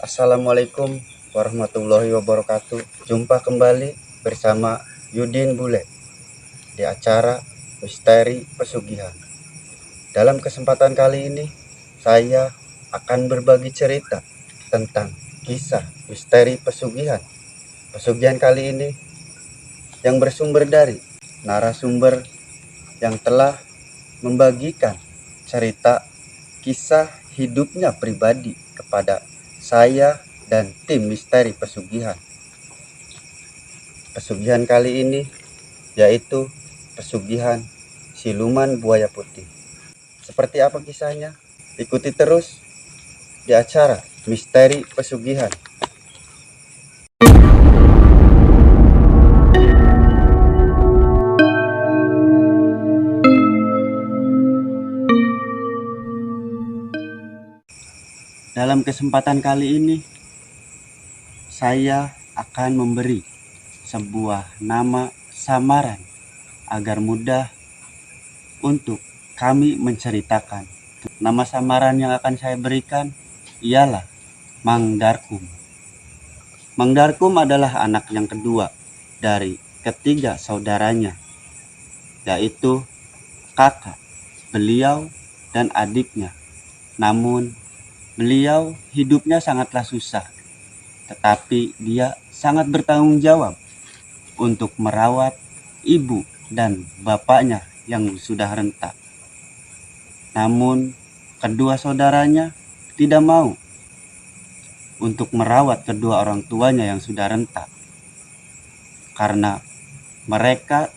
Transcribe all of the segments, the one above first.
Assalamualaikum warahmatullahi wabarakatuh. Jumpa kembali bersama Yudin Bule di acara Misteri Pesugihan. Dalam kesempatan kali ini, saya akan berbagi cerita tentang kisah misteri pesugihan. Pesugihan kali ini yang bersumber dari narasumber yang telah membagikan cerita kisah hidupnya pribadi kepada saya dan tim misteri pesugihan. Pesugihan kali ini yaitu pesugihan siluman buaya putih. Seperti apa kisahnya? Ikuti terus di acara Misteri Pesugihan. Dalam kesempatan kali ini, saya akan memberi sebuah nama samaran agar mudah untuk kami menceritakan. Nama samaran yang akan saya berikan ialah Mang Darkum. Mang Darkum adalah anak yang kedua dari ketiga saudaranya, yaitu kakak beliau dan adiknya. Namun beliau hidupnya sangatlah susah, tetapi dia sangat bertanggung jawab untuk merawat ibu dan bapaknya yang sudah renta. Namun kedua saudaranya tidak mau untuk merawat kedua orang tuanya yang sudah renta, karena mereka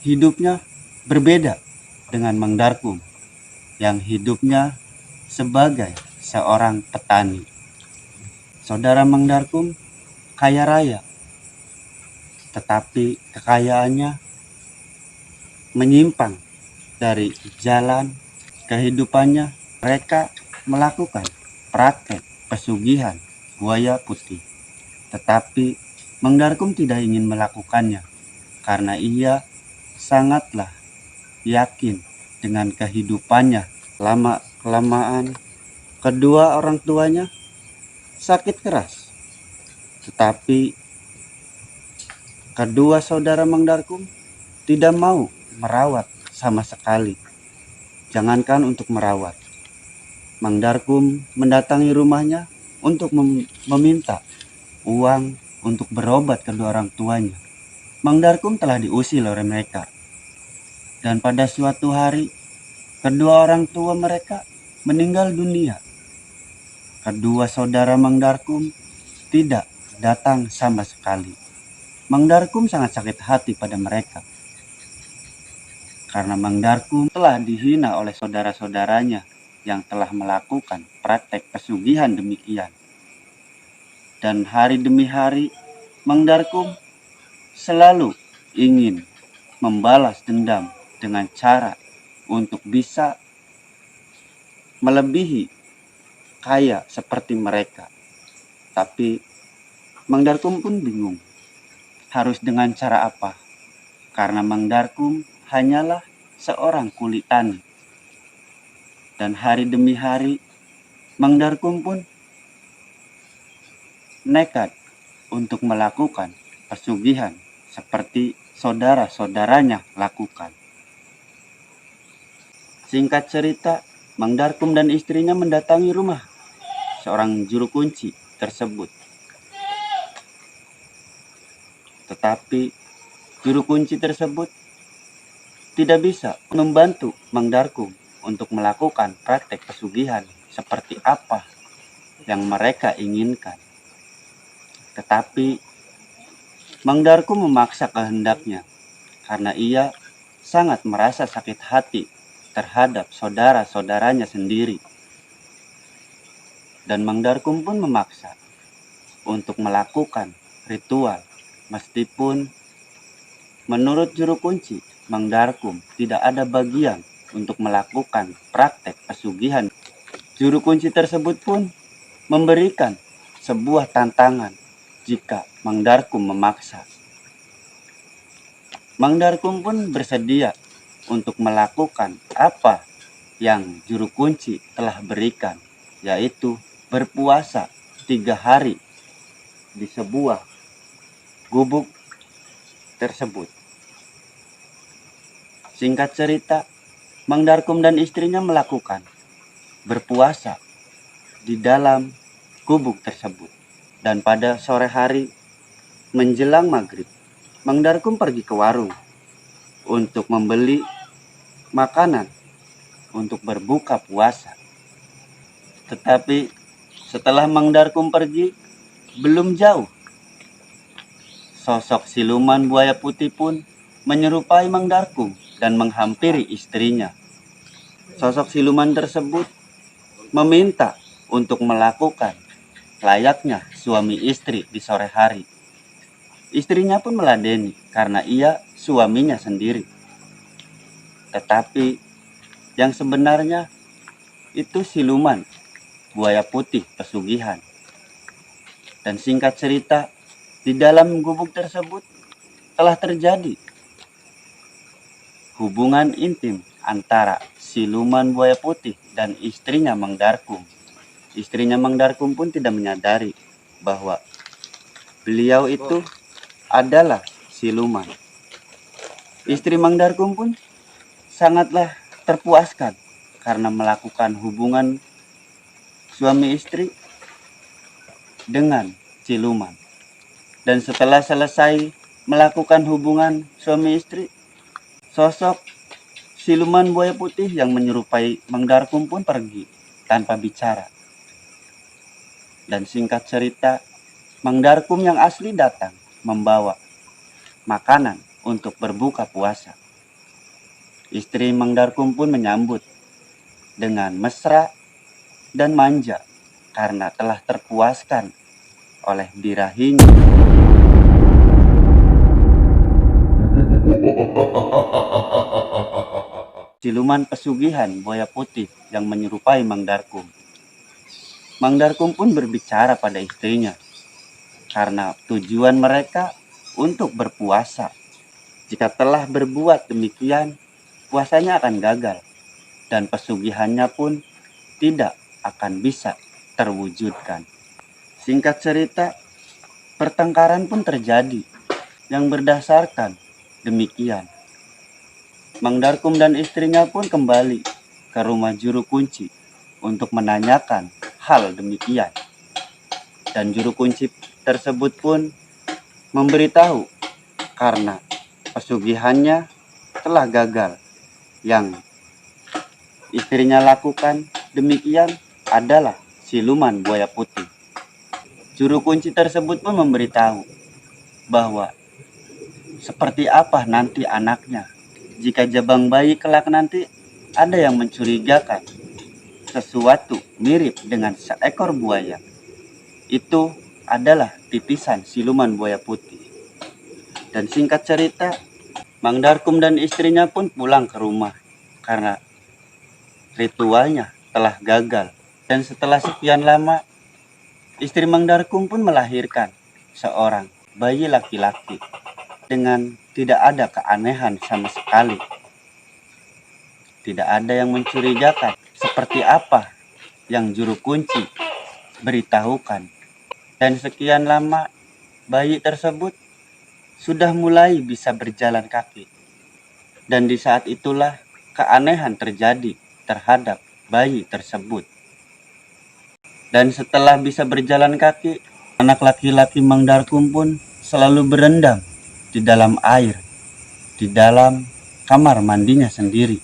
hidupnya berbeda dengan Mang Darkum yang hidupnya sebagai seorang petani. Saudara Mang Darkum kaya raya, tetapi kekayaannya menyimpang dari jalan kehidupannya. Mereka melakukan praktek pesugihan buaya putih, tetapi Mang Darkum tidak ingin melakukannya karena ia sangatlah yakin dengan kehidupannya. Lama-kelamaan kedua orang tuanya sakit keras, tetapi kedua saudara Mang Darkum tidak mau merawat sama sekali. Jangankan untuk merawat, Mang Darkum mendatangi rumahnya untuk meminta uang untuk berobat kedua orang tuanya. Mang Darkum telah diusir oleh mereka, dan pada suatu hari kedua orang tua mereka meninggal dunia. Kedua saudara Mang Darkum tidak datang sama sekali. Mang Darkum sangat sakit hati pada mereka, karena Mang Darkum telah dihina oleh saudara-saudaranya yang telah melakukan praktek pesugihan demikian. Dan hari demi hari Mang Darkum selalu ingin membalas dendam dengan cara untuk bisa melebihi kaya seperti mereka. Tapi Mang Darkum pun bingung harus dengan cara apa, karena Mang Darkum hanyalah seorang kuli tani. Dan hari demi hari Mang Darkum pun nekat untuk melakukan pesugihan seperti saudara-saudaranya lakukan. Singkat cerita, Mang Darkum dan istrinya mendatangi rumah seorang juru kunci tersebut. Tetapi juru kunci tersebut tidak bisa membantu Mang Darkum untuk melakukan praktek pesugihan seperti apa yang mereka inginkan. Tetapi Mang Darkum memaksa kehendaknya karena ia sangat merasa sakit hati terhadap saudara-saudaranya sendiri. Dan Mang Darkum pun memaksa untuk melakukan ritual, meskipun menurut juru kunci Mang Darkum tidak ada bagian untuk melakukan praktek pesugihan. Juru kunci tersebut pun memberikan sebuah tantangan jika Mang Darkum memaksa. Mang Darkum pun bersedia untuk melakukan apa yang juru kunci telah berikan, yaitu berpuasa 3 hari di sebuah gubuk tersebut. Singkat cerita, Mang Darkum dan istrinya melakukan berpuasa di dalam gubuk tersebut. Dan pada sore hari menjelang maghrib, Mang Darkum pergi ke warung untuk membeli makanan untuk berbuka puasa. Tetapi setelah Mang Darkum pergi, belum jauh, sosok siluman buaya putih pun menyerupai Mang Darkum dan menghampiri istrinya. Sosok siluman tersebut meminta untuk melakukan layaknya suami istri di sore hari. Istrinya pun meladeni karena ia suaminya sendiri. Tetapi yang sebenarnya itu siluman buaya putih pesugihan. Dan singkat cerita, di dalam gubuk tersebut telah terjadi hubungan intim antara siluman buaya putih dan istrinya Mang Darkum. Istrinya Mang Darkum pun tidak menyadari bahwa beliau itu adalah siluman. Istri Mang Darkum pun sangatlah terpuaskan karena melakukan hubungan suami istri dengan siluman. Dan setelah selesai melakukan hubungan suami istri, sosok siluman buaya putih yang menyerupai Mang Darkum pun pergi tanpa bicara. Dan singkat cerita, Mang Darkum yang asli datang membawa makanan untuk berbuka puasa. Istri Mang Darkum pun menyambut dengan mesra dan manja karena telah terpuaskan oleh birahinya. Siluman pesugihan buaya putih yang menyerupai Mang Darkum. Mang Darkum pun berbicara pada istrinya karena tujuan mereka untuk berpuasa. Jika telah berbuat demikian, puasanya akan gagal dan pesugihannya pun tidak akan bisa terwujudkan. Singkat cerita, pertengkaran pun terjadi yang berdasarkan demikian. Mang Darkum dan istrinya pun kembali ke rumah juru kunci untuk menanyakan hal demikian. Dan juru kunci tersebut pun memberitahu karena pesugihannya telah gagal. Yang istrinya lakukan demikian adalah siluman buaya putih. Juru kunci tersebut pun memberitahu bahwa seperti apa nanti anaknya jika jabang bayi kelak nanti ada yang mencurigakan sesuatu mirip dengan seekor buaya. Itu adalah titisan siluman buaya putih. Dan singkat cerita, Mang Darkum dan istrinya pun pulang ke rumah karena ritualnya telah gagal. Dan setelah sekian lama, istri Mang Darkum pun melahirkan seorang bayi laki-laki dengan tidak ada keanehan sama sekali. Tidak ada yang mencurigakan seperti apa yang juru kunci beritahukan. Dan sekian lama bayi tersebut sudah mulai bisa berjalan kaki. Dan di saat itulah keanehan terjadi terhadap bayi tersebut. Dan setelah bisa berjalan kaki, anak laki-laki Mang Darkum pun selalu berendam di dalam air, di dalam kamar mandinya sendiri.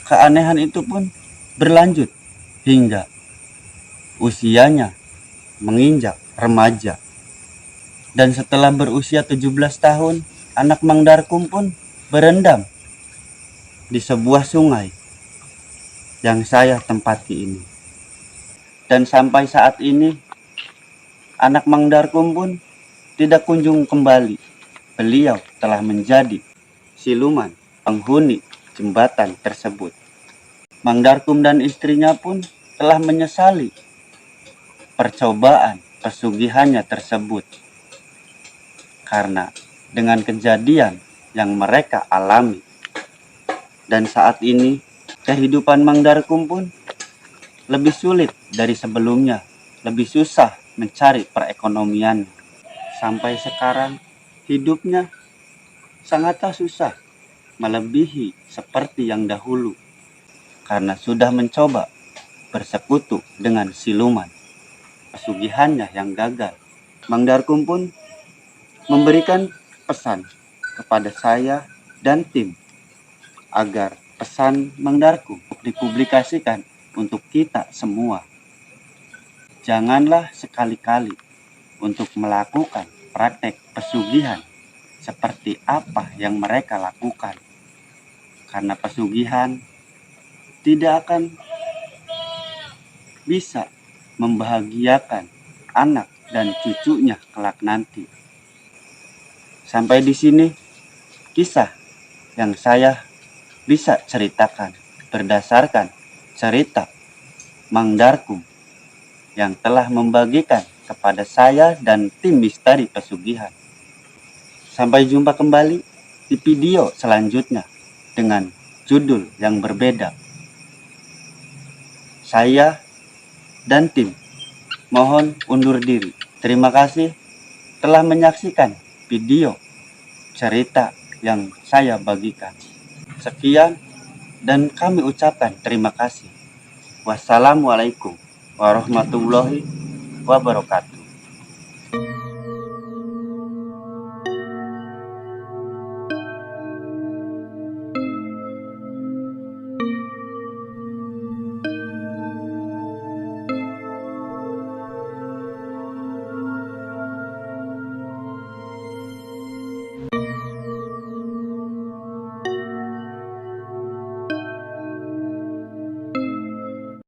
Keanehan itu pun berlanjut hingga usianya menginjak remaja. Dan setelah berusia 17 tahun, anak Mang Darkum pun berendam di sebuah sungai yang saya tempati ini. Dan sampai saat ini, anak Mang Darkum pun tidak kunjung kembali. Beliau telah menjadi siluman penghuni jembatan tersebut. Mang Darkum dan istrinya pun telah menyesali percobaan pesugihannya tersebut. Karena dengan kejadian yang mereka alami. Dan saat ini kehidupan Mang Darkum pun lebih sulit dari sebelumnya, lebih susah mencari perekonomian. Sampai sekarang hidupnya sangatlah susah, melebihi seperti yang dahulu, karena sudah mencoba bersekutu dengan siluman. Pesugihannya yang gagal. Mang Darkum pun memberikan pesan kepada saya dan tim agar pesan Mang Darkum dipublikasikan untuk kita semua. Janganlah sekali-kali untuk melakukan praktek pesugihan seperti apa yang mereka lakukan. Karena pesugihan tidak akan bisa membahagiakan anak dan cucunya kelak nanti. Sampai di sini kisah yang saya bisa ceritakan berdasarkan cerita Mang Darkum yang telah membagikan kepada saya dan tim misteri pesugihan. Sampai jumpa kembali di video selanjutnya dengan judul yang berbeda. Saya dan tim mohon undur diri. Terima kasih telah menyaksikan video cerita yang saya bagikan. Sekian dan kami ucapkan terima kasih. Wassalamualaikum warahmatullahi wabarakatuh.